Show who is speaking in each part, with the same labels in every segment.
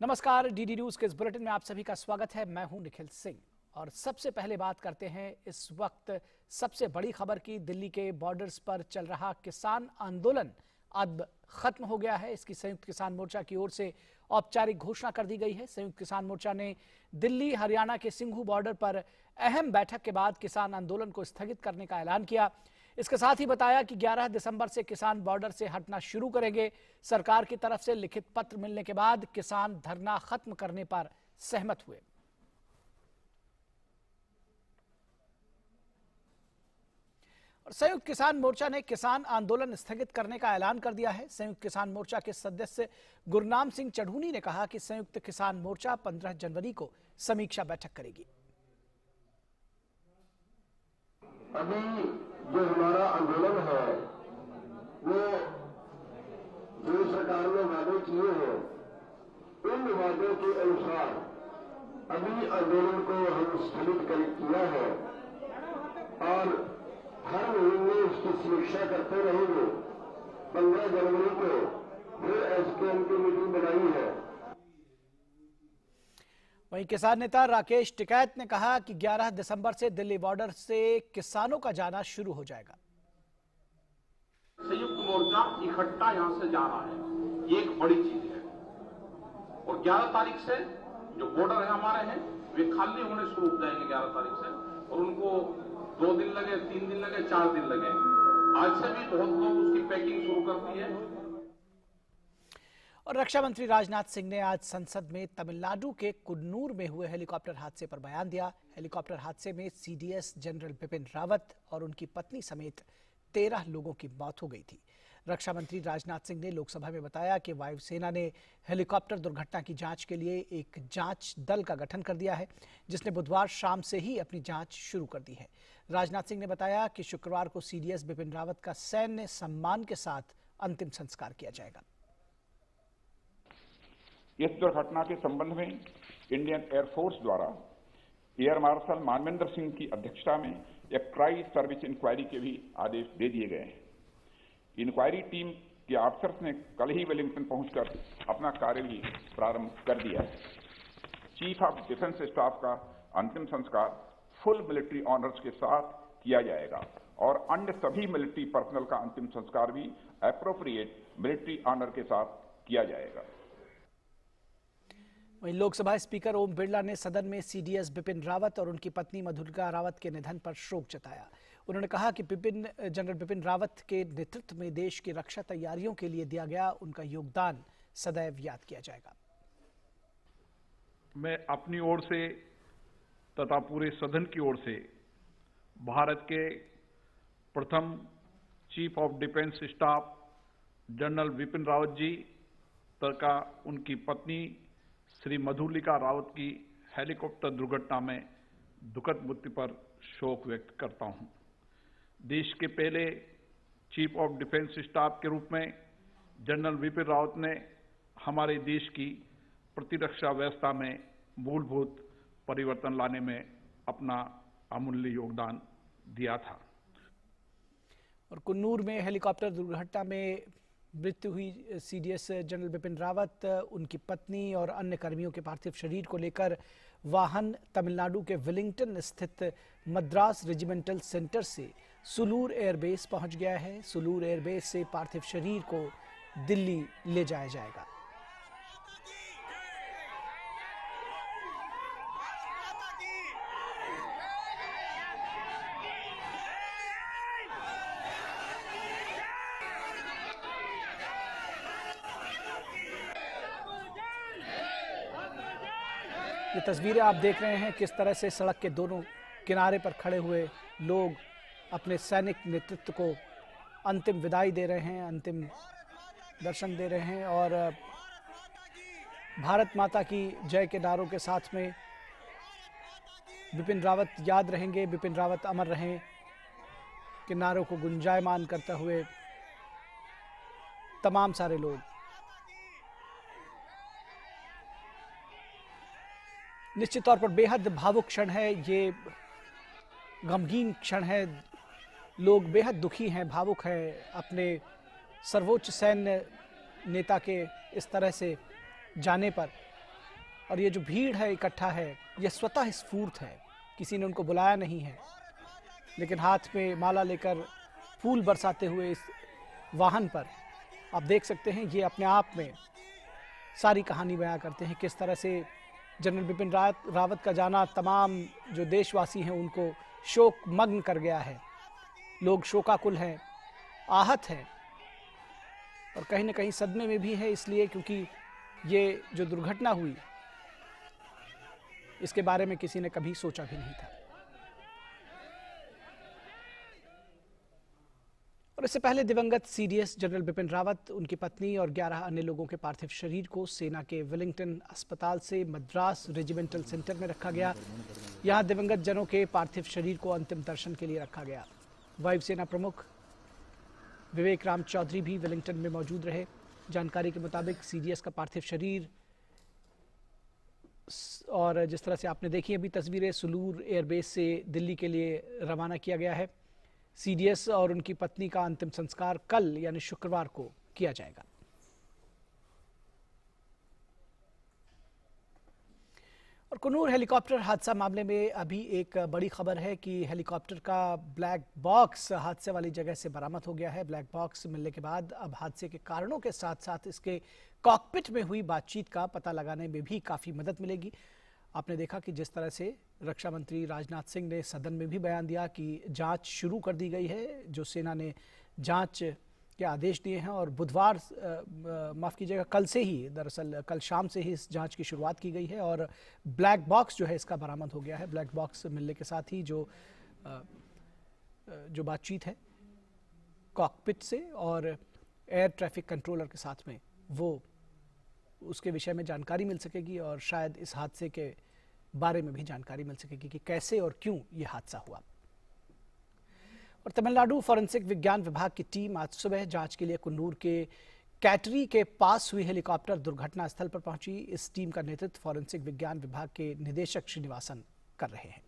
Speaker 1: नमस्कार, DD news के इस बुलेटिन में आप सभी का स्वागत है। मैं हूं निखिल सिंह और सबसे पहले बात करते हैं इस वक्त सबसे बड़ी खबर की। दिल्ली के बॉर्डर्स पर चल रहा किसान आंदोलन अब खत्म हो गया है। इसकी संयुक्त किसान मोर्चा की ओर से औपचारिक घोषणा कर दी गई है। संयुक्त किसान मोर्चा ने दिल्ली हरियाणा के सिंघू बॉर्डर पर अहम बैठक के बाद किसान आंदोलन को स्थगित करने का ऐलान किया। इसके साथ ही बताया कि 11 दिसंबर से किसान बॉर्डर से हटना शुरू करेंगे। सरकार की तरफ से लिखित पत्र मिलने के बाद किसान धरना खत्म करने पर सहमत हुए। और संयुक्त किसान मोर्चा ने किसान आंदोलन स्थगित करने का ऐलान कर दिया है। संयुक्त किसान मोर्चा के सदस्य गुरनाम सिंह चढ़ूनी ने कहा कि संयुक्त किसान मोर्चा 15 जनवरी को समीक्षा बैठक करेगी।
Speaker 2: अभी जो हमारा आंदोलन है वो जो सरकार ने वादे किए हैं उन वादों के अनुसार अभी आंदोलन को हम स्थगित किया है और हर महीने उसकी समीक्षा करते रहेंगे। 15 जनवरी को फिर एसकेएम की मीटिंग बनाई है।
Speaker 1: वहीं किसान नेता राकेश टिकैत ने कहा कि 11 दिसंबर से दिल्ली बॉर्डर से किसानों का जाना शुरू हो जाएगा।
Speaker 3: संयुक्त मोर्चा इकट्ठा यहां से जा रहा है, ये एक बड़ी चीज है। और 11 तारीख से जो बॉर्डर है हमारे हैं वे खाली होने शुरू हो जाएंगे 11 तारीख से। और उनको 2 दिन लगे, 3 दिन लगे, 4 दिन लगे, आज से भी बहुत लोग उसकी पैकिंग शुरू कर दी है।
Speaker 1: और रक्षा मंत्री राजनाथ सिंह ने आज संसद में तमिलनाडु के कुन्नूर में हुए हेलीकॉप्टर हादसे पर बयान दिया। हेलीकॉप्टर हादसे में सीडीएस जनरल बिपिन रावत और उनकी पत्नी समेत 13 लोगों की मौत हो गई थी। रक्षा मंत्री राजनाथ सिंह ने लोकसभा में बताया कि वायुसेना ने हेलीकॉप्टर दुर्घटना की जांच के लिए एक जांच दल का गठन कर दिया है, जिसने बुधवार शाम से ही अपनी जांच शुरू कर दी है। राजनाथ सिंह ने बताया कि शुक्रवार को सीडीएस बिपिन रावत का सैन्य सम्मान के साथ अंतिम संस्कार किया जाएगा।
Speaker 4: इस दुर्घटना के संबंध में इंडियन एयरफोर्स द्वारा एयर मार्शल मानवेंद्र सिंह की अध्यक्षता में एक ट्राई सर्विस इंक्वायरी के भी आदेश दे दिए गए हैं। इंक्वायरी टीम के ऑफिसर्स ने कल ही वेलिंगटन पहुंचकर अपना कार्य भी प्रारंभ कर दिया है। चीफ ऑफ डिफेंस स्टाफ का अंतिम संस्कार फुल मिलिट्री ऑनर्स के साथ किया जाएगा और अन्य सभी मिलिट्री पर्सनल का अंतिम संस्कार भी एप्रोप्रिएट मिलिट्री ऑनर के साथ किया जाएगा।
Speaker 1: वहीं लोकसभा स्पीकर ओम बिरला ने सदन में सीडीएस बिपिन रावत और उनकी पत्नी मधुलिका रावत के निधन पर शोक जताया। उन्होंने कहा कि जनरल बिपिन रावत के नेतृत्व में देश की रक्षा तैयारियों के लिए दिया गया उनका योगदान सदैव याद किया जाएगा।
Speaker 5: मैं अपनी ओर से तथा पूरे सदन की ओर से भारत के प्रथम chief of defence staff general Bipin Rawat ji तथा उनकी पत्नी श्री मधुलिका रावत की हेलीकॉप्टर दुर्घटना में दुखद मृत्यु पर शोक व्यक्त करता हूं। देश के पहले चीफ ऑफ डिफेंस स्टाफ के रूप में जनरल बिपिन रावत ने हमारे देश की प्रतिरक्षा व्यवस्था में मूलभूत परिवर्तन लाने में अपना अमूल्य योगदान दिया था।
Speaker 1: और कुन्नूर में हेलीकॉप्टर दुर्घटना में मृत्यु हुई सीडीएस जनरल बिपिन रावत, उनकी पत्नी और अन्य कर्मियों के पार्थिव शरीर को लेकर वाहन तमिलनाडु के वेलिंगटन स्थित मद्रास रेजिमेंटल सेंटर से सुलूर एयरबेस पहुंच गया है। सुलूर एयरबेस से पार्थिव शरीर को दिल्ली ले जाया जाएगा। ये तस्वीरें आप देख रहे हैं किस तरह से सड़क के दोनों किनारे पर खड़े हुए लोग अपने सैनिक नेतृत्व को अंतिम विदाई दे रहे हैं, अंतिम दर्शन दे रहे हैं और भारत माता की जय के नारों के साथ में बिपिन रावत याद रहेंगे, बिपिन रावत अमर रहें के नारों को गुंजायमान करते हुए तमाम सारे लोग निश्चित तौर पर बेहद भावुक क्षण है, ये गमगीन क्षण है। लोग बेहद दुखी हैं, भावुक हैं अपने सर्वोच्च सैन्य नेता के इस तरह से जाने पर। और ये जो भीड़ है इकट्ठा है ये स्वतः स्फूर्त है, किसी ने उनको बुलाया नहीं है, लेकिन हाथ में माला लेकर फूल बरसाते हुए इस वाहन पर आप देख सकते हैं ये अपने आप में सारी कहानी बयां करते हैं किस तरह से जनरल बिपिन रावत का जाना तमाम जो देशवासी हैं उनको शोक मग्न कर गया है। लोग शोकाकुल हैं, आहत हैं और कहीं न कहीं सदमे में भी है, इसलिए क्योंकि ये जो दुर्घटना हुई इसके बारे में किसी ने कभी सोचा भी नहीं था। और इससे पहले दिवंगत सीडीएस जनरल बिपिन रावत, उनकी पत्नी और 11 अन्य लोगों के पार्थिव शरीर को सेना के वेलिंगटन अस्पताल से मद्रास रेजिमेंटल सेंटर में रखा गया। यहां दिवंगत जनों के पार्थिव शरीर को अंतिम दर्शन के लिए रखा गया। वायुसेना प्रमुख विवेक राम चौधरी भी वेलिंगटन में मौजूद रहे। जानकारी के मुताबिक सीडीएस का पार्थिव शरीर और जिस तरह से आपने देखी अभी तस्वीरें, सुलूर एयरबेस से दिल्ली के लिए रवाना किया गया है। सीडीएस और उनकी पत्नी का अंतिम संस्कार कल यानी शुक्रवार को किया जाएगा। और कुन्नूर हेलीकॉप्टर हादसा मामले में अभी एक बड़ी खबर है कि हेलीकॉप्टर का ब्लैक बॉक्स हादसे वाली जगह से बरामद हो गया है। ब्लैक बॉक्स मिलने के बाद अब हादसे के कारणों के साथ साथ इसके कॉकपिट में हुई बातचीत का पता लगाने में भी काफ़ी मदद मिलेगी। आपने देखा कि जिस तरह से रक्षा मंत्री राजनाथ सिंह ने सदन में भी बयान दिया कि जांच शुरू कर दी गई है, जो सेना ने जांच के आदेश दिए हैं और बुधवार माफ़ कीजिएगा कल से ही, दरअसल कल शाम से ही इस जांच की शुरुआत की गई है और ब्लैक बॉक्स जो है इसका बरामद हो गया है। ब्लैक बॉक्स मिलने के साथ ही जो बातचीत है कॉकपिट से और एयर ट्रैफिक कंट्रोलर के साथ में, वो उसके विषय में जानकारी मिल सकेगी और शायद इस हादसे के बारे में भी जानकारी मिल सकेगी कि कैसे और क्यों ये हादसा हुआ। और तमिलनाडु फॉरेंसिक विज्ञान विभाग की टीम आज सुबह जांच के लिए कुन्नूर के कैटरी के पास हुई हेलीकॉप्टर दुर्घटना स्थल पर पहुंची। इस टीम का नेतृत्व फॉरेंसिक विज्ञान विभाग के निदेशक श्रीनिवासन कर रहे हैं।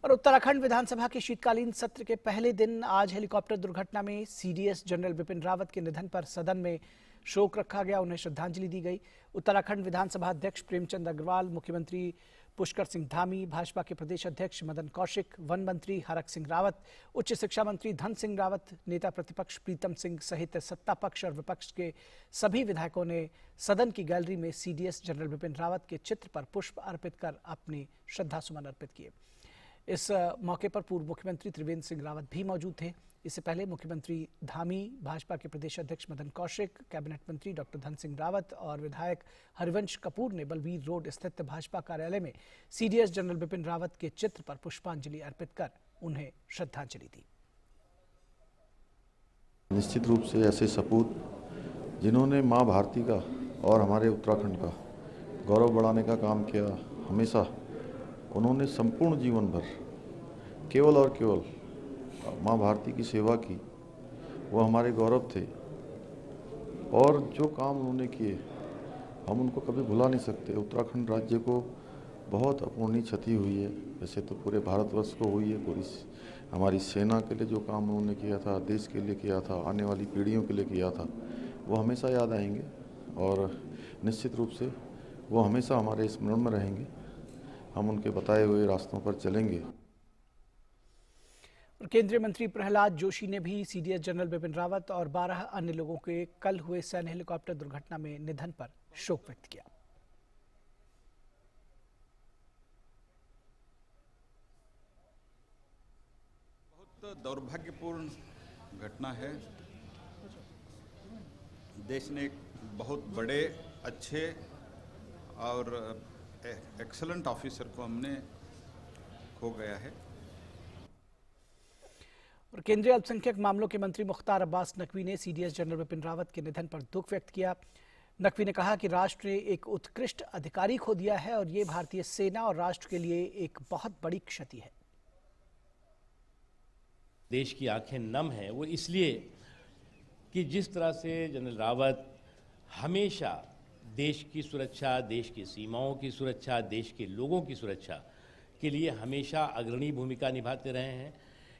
Speaker 1: और उत्तराखंड विधानसभा के शीतकालीन सत्र के पहले दिन आज हेलीकॉप्टर दुर्घटना में सीडीएस जनरल बिपिन रावत के निधन पर सदन में शोक रखा गया, उन्हें श्रद्धांजलि दी गई। उत्तराखंड विधानसभा अध्यक्ष प्रेमचंद अग्रवाल, मुख्यमंत्री पुष्कर सिंह धामी, भाजपा के प्रदेश अध्यक्ष मदन कौशिक, वन मंत्री हरक सिंह रावत, उच्च शिक्षा मंत्री धन सिंह रावत, नेता प्रतिपक्ष प्रीतम सिंह सहित सत्ता पक्ष और विपक्ष के सभी विधायकों ने सदन की गैलरी में सीडीएस जनरल बिपिन रावत के चित्र पर पुष्प अर्पित कर अपनी श्रद्धासुमन अर्पित किए। इस मौके पर पूर्व मुख्यमंत्री त्रिवेंद्र सिंह रावत भी मौजूद थे। इससे पहले मुख्यमंत्री धामी, भाजपा के प्रदेश अध्यक्ष मदन कौशिक, कैबिनेट मंत्री डॉक्टर धन सिंह रावत और विधायक हरिवंश कपूर ने बलबीर रोड स्थित भाजपा कार्यालय में सीडीएस जनरल बिपिन रावत के चित्र पर पुष्पांजलि अर्पित कर उन्हें श्रद्धांजलि दी।
Speaker 6: निश्चित रूप से ऐसे सपूत जिन्होंने माँ भारती का और हमारे उत्तराखंड का गौरव बढ़ाने का काम किया, हमेशा उन्होंने संपूर्ण जीवन भर केवल और केवल माँ भारती की सेवा की, वो हमारे गौरव थे। और जो काम उन्होंने किए हम उनको कभी भुला नहीं सकते। उत्तराखंड राज्य को बहुत अपूर्णीय क्षति हुई है, वैसे तो पूरे भारतवर्ष को हुई है। पूरी हमारी सेना के लिए जो काम उन्होंने किया था, देश के लिए किया था, आने वाली पीढ़ियों के लिए किया था, वो हमेशा याद आएंगे और निश्चित रूप से वो हमेशा हमारे स्मरण में रहेंगे। हम उनके बताए हुए रास्तों पर चलेंगे।
Speaker 1: और केंद्रीय मंत्री प्रहलाद जोशी ने भी सीडीएस जनरल बिपिन रावत और 12 अन्य लोगों के कल हुए सैन्य हेलीकॉप्टर दुर्घटना में निधन पर शोक व्यक्त किया।
Speaker 7: बहुत दुर्भाग्यपूर्ण घटना है। देश ने एक बहुत बड़े, अच्छे और एक्सीलेंट ऑफिसर को हमने खो गया है।
Speaker 1: और केंद्रीय अल्पसंख्यक मामलों के मंत्री मुख्तार अब्बास नकवी ने सीडीएस जनरल बिपिन रावत के निधन पर दुख व्यक्त किया। नकवी ने कहा कि राष्ट्र ने एक उत्कृष्ट अधिकारी खो दिया है और ये भारतीय सेना और राष्ट्र के लिए एक बहुत बड़ी क्षति है।
Speaker 8: देश की आंखें नम हैं वो इसलिए कि जिस तरह से जनरल रावत हमेशा देश की सुरक्षा, देश की सीमाओं की सुरक्षा, देश के लोगों की सुरक्षा के लिए हमेशा अग्रणी भूमिका निभाते रहे हैं।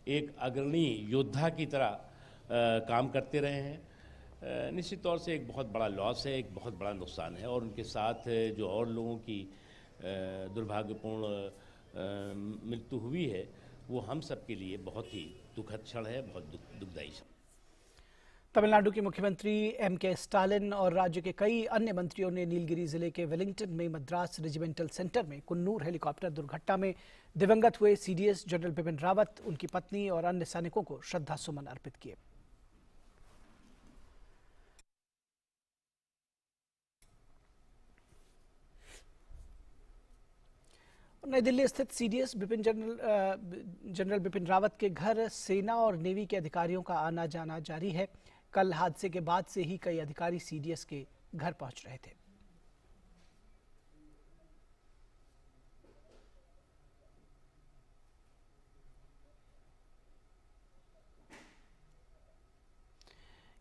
Speaker 8: एक अग्रणी योद्धा की तरह काम करते रहे हैं। निश्चित तौर से एक बहुत बड़ा लॉस है, एक बहुत बड़ा नुकसान है, और उनके साथ जो और लोगों की दुर्भाग्यपूर्ण मृत्यु हुई है वो हम सब के लिए बहुत ही दुखद क्षण है, बहुत दुखदायी क्षण।
Speaker 1: तमिलनाडु के मुख्यमंत्री M.K. स्टालिन और राज्य के कई अन्य मंत्रियों ने नीलगिरी जिले के वेलिंगटन में मद्रास रेजिमेंटल सेंटर में कुन्नूर हेलीकॉप्टर दुर्घटना में दिवंगत हुए CDS जनरल बिपिन रावत, उनकी पत्नी और अन्य सैनिकों को श्रद्धा सुमन अर्पित किए। नई दिल्ली स्थित CDS जनरल बिपिन रावत के घर सेना और नेवी के अधिकारियों का आना जाना जारी है। कल हादसे के बाद से ही कई अधिकारी CDS के घर पहुंच रहे थे।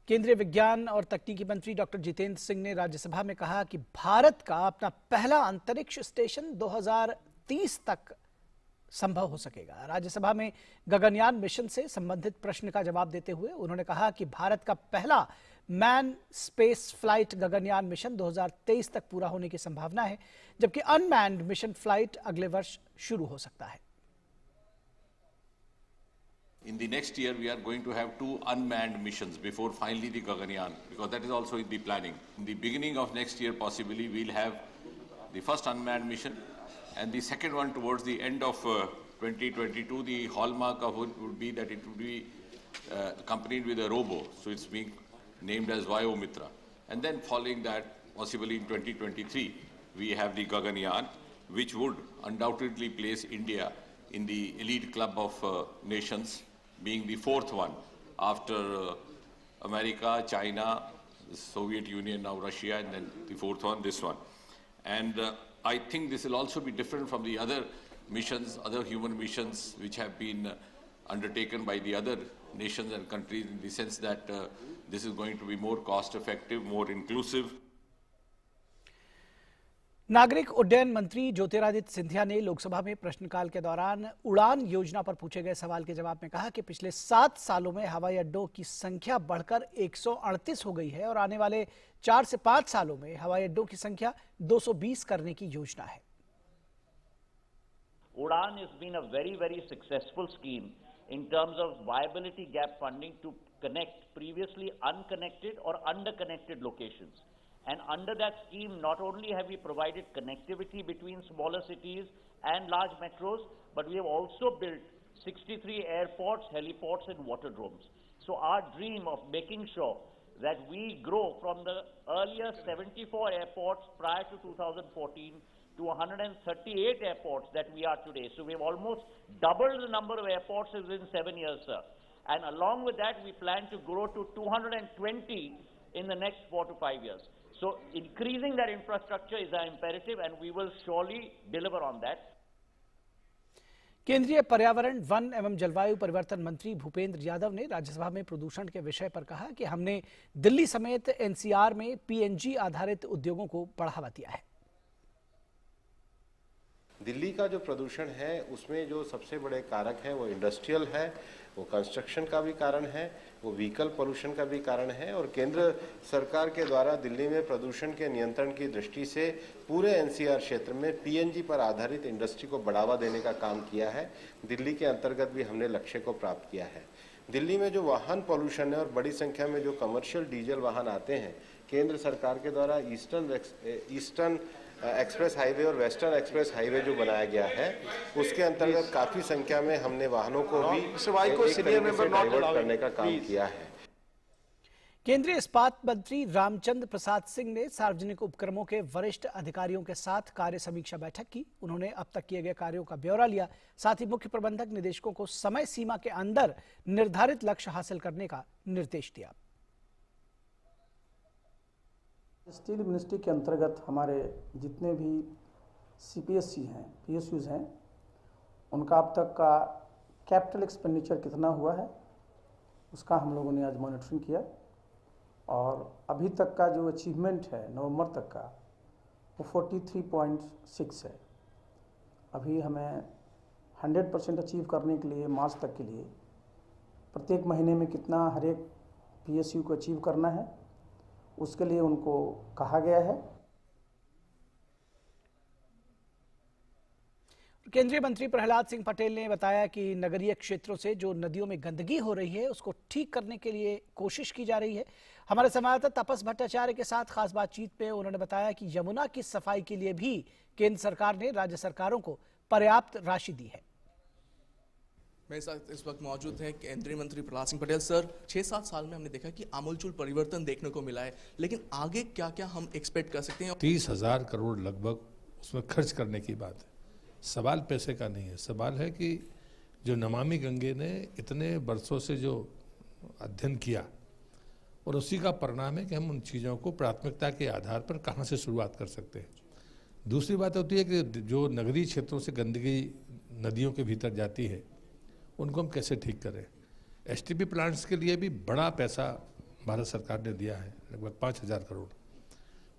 Speaker 1: केंद्रीय विज्ञान और तकनीकी मंत्री डॉक्टर जितेंद्र सिंह ने राज्यसभा में कहा कि भारत का अपना पहला अंतरिक्ष स्टेशन 2030 तक संभव हो सकेगा। राज्यसभा में गगनयान मिशन से संबंधित प्रश्न का जवाब देते हुए उन्होंने कहा कि भारत का पहला man space flight Gaganyaan mission 2023 तक पूरा होने की संभावना है, जबकि अनमैन्ड मिशन फ्लाइट अगले वर्ष शुरू हो सकता है।
Speaker 9: In the next year, we are going to have 2 unmanned missions before finally the Gaganyaan, because that is also in the planning. In the beginning of next year, possibly, we'll have the first unmanned mission, and the second one towards the end of 2022. The hallmark of it would be that it would be accompanied with a robo, so it's being named as Vayomitra. And then following that, possibly in 2023, we have the Gaganyaan, which would undoubtedly place India in the elite club of nations, being the 4th one after America, China, the Soviet Union, now Russia, and then the 4th one, this one. And I think this will also be different from the other missions, other human missions which have been undertaken by the other nations and countries, in the sense that this is going to be more cost effective, more inclusive.
Speaker 1: नागरिक उड्डयन मंत्री ज्योतिरादित्य सिंधिया ने लोकसभा में प्रश्नकाल के दौरान उड़ान योजना पर पूछे गए सवाल के जवाब में कहा कि पिछले 7 सालों में हवाई अड्डों की संख्या बढ़कर 138 हो गई है और आने वाले 4 से 5 सालों में हवाई अड्डों की संख्या 220 करने की योजना है।
Speaker 10: Udan has been a very successful scheme in terms of viability gap funding to connect previously unconnected or underconnected locations. And under that scheme, not only have we provided connectivity between smaller cities and large metros, but we have also built 63 airports, heliports, and waterdromes. So our dream of making sure that we grow from the earlier 74 airports prior to 2014 to 138 airports that we are today. So we have almost doubled the number of airports within 7 years, sir. And along with that, we plan to grow to 220 in the next 4 to 5 years. So increasing that infrastructure is our imperative, and we will surely deliver on that.
Speaker 1: केंद्रीय पर्यावरण, one एवं जलवायु परिवर्तन मंत्री भूपेंद्र यादव ने राज्यसभा में प्रदूषण के विषय पर कहा कि हमने दिल्ली समेत NCR में PNG आधारित उद्योगों को बढ़ावा दिया है।
Speaker 11: दिल्ली का जो प्रदूषण है उसमें जो सबसे बड़े कारक है वो इंडस्ट्रियल है, वो कंस्ट्रक्शन का भी कारण है, वो व्हीकल पोल्यूशन का भी कारण है। और केंद्र सरकार के द्वारा दिल्ली में प्रदूषण के नियंत्रण की दृष्टि से पूरे NCR क्षेत्र में PNG पर आधारित इंडस्ट्री को बढ़ावा देने का काम किया है। दिल्ली के अंतर्गत भी हमने लक्ष्य को प्राप्त किया है। दिल्ली में जो वाहन पोल्यूशन है और बड़ी संख्या में जो कमर्शियल डीजल वाहन आते हैं, केंद्र सरकार के द्वारा ईस्टर्न एक्सप्रेस हाईवे और वेस्टर्न एक्सप्रेस हाईवे जो बनाया गया है, उसके अंतर्गत काफी संख्या में हमने वाहनों को भी डाइवर्ट करने का काम किया है।
Speaker 1: केंद्रीय इस्पात मंत्री रामचंद्र प्रसाद सिंह ने सार्वजनिक उपक्रमों के वरिष्ठ अधिकारियों के साथ कार्य समीक्षा बैठक की। उन्होंने अब तक किए गए कार्यों का ब्यौरा लिया। साथ ही मुख्य प्रबंधक निदेशकों को समय सीमा के अंदर निर्धारित लक्ष्य हासिल करने का निर्देश दिया।
Speaker 12: स्टील मिनिस्ट्री के अंतर्गत हमारे जितने भी CPSC हैं, PSUs हैं, उनका अब तक का कैपिटल एक्सपेंडिचर कितना हुआ है उसका हम लोगों ने आज मॉनिटरिंग किया। और अभी तक का जो अचीवमेंट है नवंबर तक का वो 43.6 है। अभी हमें 100% अचीव करने के लिए मार्च तक के लिए प्रत्येक महीने में कितना हर एक PSU को अचीव करना है, उसके लिए उनको कहा गया है।
Speaker 1: केंद्रीय मंत्री प्रहलाद सिंह पटेल ने बताया कि नगरीय क्षेत्रों से जो नदियों में गंदगी हो रही है उसको ठीक करने के लिए कोशिश की जा रही है। हमारे संवाददाता तपस भट्टाचार्य के साथ खास बातचीत में उन्होंने बताया कि यमुना की सफाई के लिए भी केंद्र सरकार ने राज्य सरकारों को पर्याप्त राशि दी है।
Speaker 13: मेरे साथ इस वक्त मौजूद हैं केंद्रीय मंत्री प्रहलाद सिंह पटेल। सर, 6-7 साल में हमने देखा कि आमूलचूल परिवर्तन देखने को मिला है, लेकिन आगे क्या क्या हम एक्सपेक्ट कर सकते हैं?
Speaker 14: 30,000 करोड़ लगभग उसमें खर्च करने की बात है। सवाल पैसे का नहीं है, सवाल है कि जो नमामि गंगे ने इतने बरसों से जो अध्ययन किया और उसी का परिणाम है कि हम उन चीज़ों को प्राथमिकता के आधार पर कहाँ से शुरुआत कर सकते हैं। दूसरी बात होती है कि जो नगरीय क्षेत्रों से गंदगी नदियों के भीतर जाती है उनको हम कैसे ठीक करें। STP प्लांट्स के लिए भी बड़ा पैसा भारत सरकार ने दिया है, लगभग 5,000 करोड़।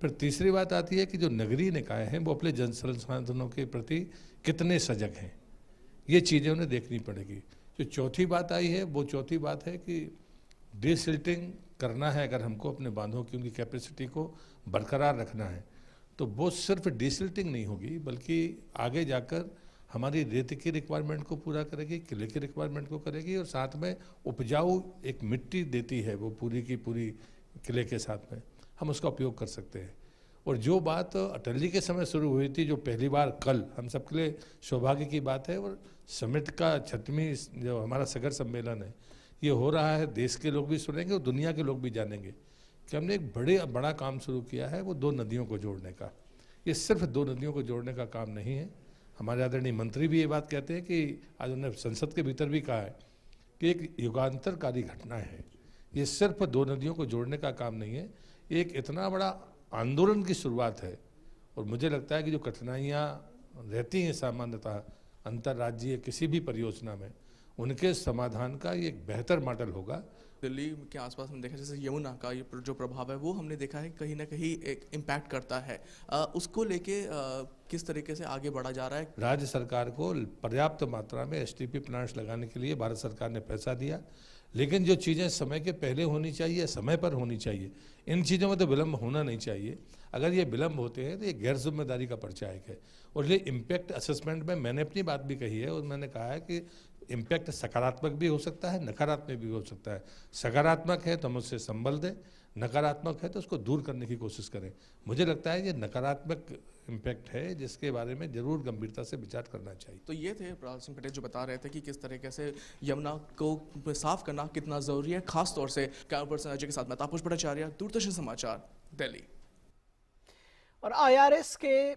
Speaker 14: फिर तीसरी बात आती है कि जो नगरीय निकाय हैं वो अपने जन संसाधनों के प्रति कितने सजग हैं, ये चीज़ें उन्हें देखनी पड़ेगी। जो चौथी बात आई है वो चौथी बात है कि डिसिल्टिंग करना है, अगर हमको अपने बांधों की उनकी कैपेसिटी को बरकरार रखना है तो वो सिर्फ डिसिल्टिंग नहीं होगी, बल्कि आगे जाकर हमारी रेत की रिक्वायरमेंट को पूरा करेगी, किले की रिक्वायरमेंट को करेगी, और साथ में उपजाऊ एक मिट्टी देती है वो पूरी की पूरी किले के साथ में, हम उसका उपयोग कर सकते हैं। और जो बात अटल जी के समय शुरू हुई थी, जो पहली बार कल हम सबके लिए सौभाग्य की बात है, और समिट का 6वां जो हमारा सागर सम्मेलन है ये हो रहा है, देश के लोग भी सुनेंगे और दुनिया के लोग भी जानेंगे कि हमने एक बड़ा काम शुरू किया है, वो 2 नदियों को जोड़ने का। ये सिर्फ 2 नदियों को जोड़ने का काम नहीं है। हमारे आदरणीय मंत्री भी ये बात कहते हैं कि आज उन्होंने संसद के भीतर भी कहा है कि एक युगांतरकारी घटना है, ये सिर्फ 2 नदियों को जोड़ने का काम नहीं है, एक इतना बड़ा आंदोलन की शुरुआत है। और मुझे लगता है कि जो कठिनाइयाँ रहती हैं सामान्यतः अंतर्राज्यीय किसी भी परियोजना में, उनके समाधान का ये एक बेहतर मॉडल होगा।
Speaker 13: दिल्ली के आसपास हमने देखा जैसे यमुना का ये जो प्रभाव है वो हमने देखा है कहीं ना कहीं एक इम्पैक्ट करता है, उसको लेके किस तरीके से आगे बढ़ा जा रहा है?
Speaker 14: राज्य सरकार को पर्याप्त मात्रा में STP प्लांट्स लगाने के लिए भारत सरकार ने पैसा दिया, लेकिन जो चीज़ें समय के पहले होनी चाहिए, समय पर होनी चाहिए, इन चीज़ों में तो विलम्ब होना नहीं चाहिए। अगर ये विलम्ब होते हैं तो ये गैर जिम्मेदारी का परिचायक है। और ये इम्पैक्ट असेसमेंट में मैंने अपनी बात भी कही है, और मैंने कहा है कि इम्पैक्ट सकारात्मक भी हो सकता है, नकारात्मक भी हो सकता है। सकारात्मक है तो हम उससे संबल दें, नकारात्मक है तो उसको दूर करने की कोशिश करें। मुझे लगता है ये नकारात्मक इम्पैक्ट है जिसके बारे में जरूर गंभीरता से विचार करना चाहिए।
Speaker 13: तो ये थे प्रहलाद सिंह पटेल जो बता रहे थे कि किस तरीके से यमुना को साफ करना कितना जरूरी है, खास तौर से कैमरा पर्सन अजय के साथ मैं तापस भट्टाचार्य, दूरदर्शन समाचार, दिल्ली।
Speaker 1: और IRS के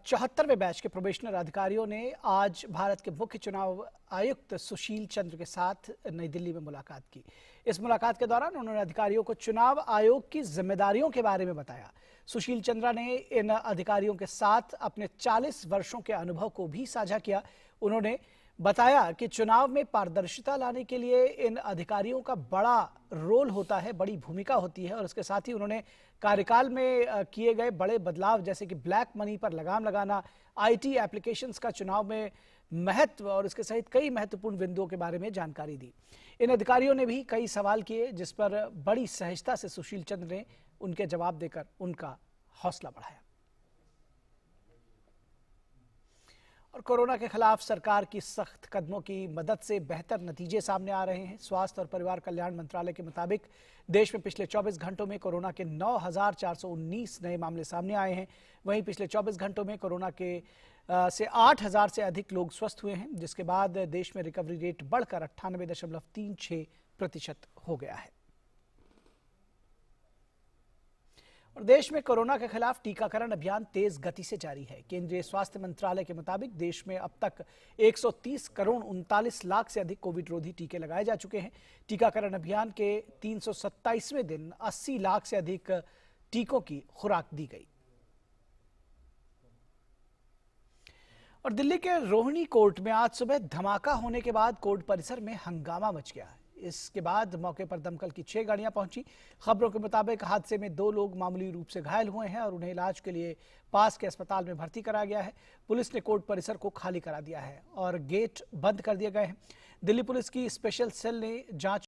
Speaker 1: 74वें बैच के प्रोबेशनर अधिकारियों ने आज भारत के मुख्य चुनाव आयुक्त सुशील चंद्र के साथ नई दिल्ली में मुलाकात की। इस मुलाकात के दौरान उन्होंने अधिकारियों को चुनाव आयोग की जिम्मेदारियों के बारे में बताया। सुशील चंद्रा ने इन अधिकारियों के साथ अपने 40 वर्षों के अनुभव को भी साझा किया। उन्होंने बताया कि चुनाव में पारदर्शिता लाने के लिए इन अधिकारियों का बड़ा रोल होता है, बड़ी भूमिका होती है, और इसके साथ ही उन्होंने कार्यकाल में किए गए बड़े बदलाव जैसे कि ब्लैक मनी पर लगाम लगाना, IT एप्लीकेशंस का चुनाव में महत्व और इसके सहित कई महत्वपूर्ण बिंदुओं के बारे में जानकारी दी। इन अधिकारियों ने भी कई सवाल किए जिस पर बड़ी सहजता से सुशील चंद्र ने उनके जवाब देकर उनका हौसला बढ़ाया। और कोरोना के खिलाफ सरकार की सख्त कदमों की मदद से बेहतर नतीजे सामने आ रहे हैं। स्वास्थ्य और परिवार कल्याण मंत्रालय के मुताबिक देश में पिछले 24 घंटों में कोरोना के 9,419 नए मामले सामने आए हैं। वहीं पिछले 24 घंटों में कोरोना के से 8,000 से अधिक लोग स्वस्थ हुए हैं, जिसके बाद देश में रिकवरी रेट बढ़कर 98.36% हो गया है। और देश में कोरोना के खिलाफ टीकाकरण अभियान तेज गति से जारी है। केंद्रीय स्वास्थ्य मंत्रालय के मुताबिक देश में अब तक 130 करोड़ 39 लाख से अधिक कोविड रोधी टीके लगाए जा चुके हैं। टीकाकरण अभियान के 327वें दिन 80 लाख से अधिक टीकों की खुराक दी गई। और दिल्ली के रोहिणी कोर्ट में आज सुबह धमाका होने के बाद कोर्ट परिसर में हंगामा मच गया। इसके बाद मौके पर दमकल की 6 गाड़ियां पहुंची। खबरों के मुताबिक हादसे में 2 लोग मामूली रूप से घायल हुए हैं और उन्हें इलाज के लिए पास के अस्पताल में भर्ती कराया गया है। पुलिस ने कोर्ट परिसर को खाली करा दिया है और गेट बंद कर दिए गए हैं। दिल्ली पुलिस की स्पेशल सेल ने जांच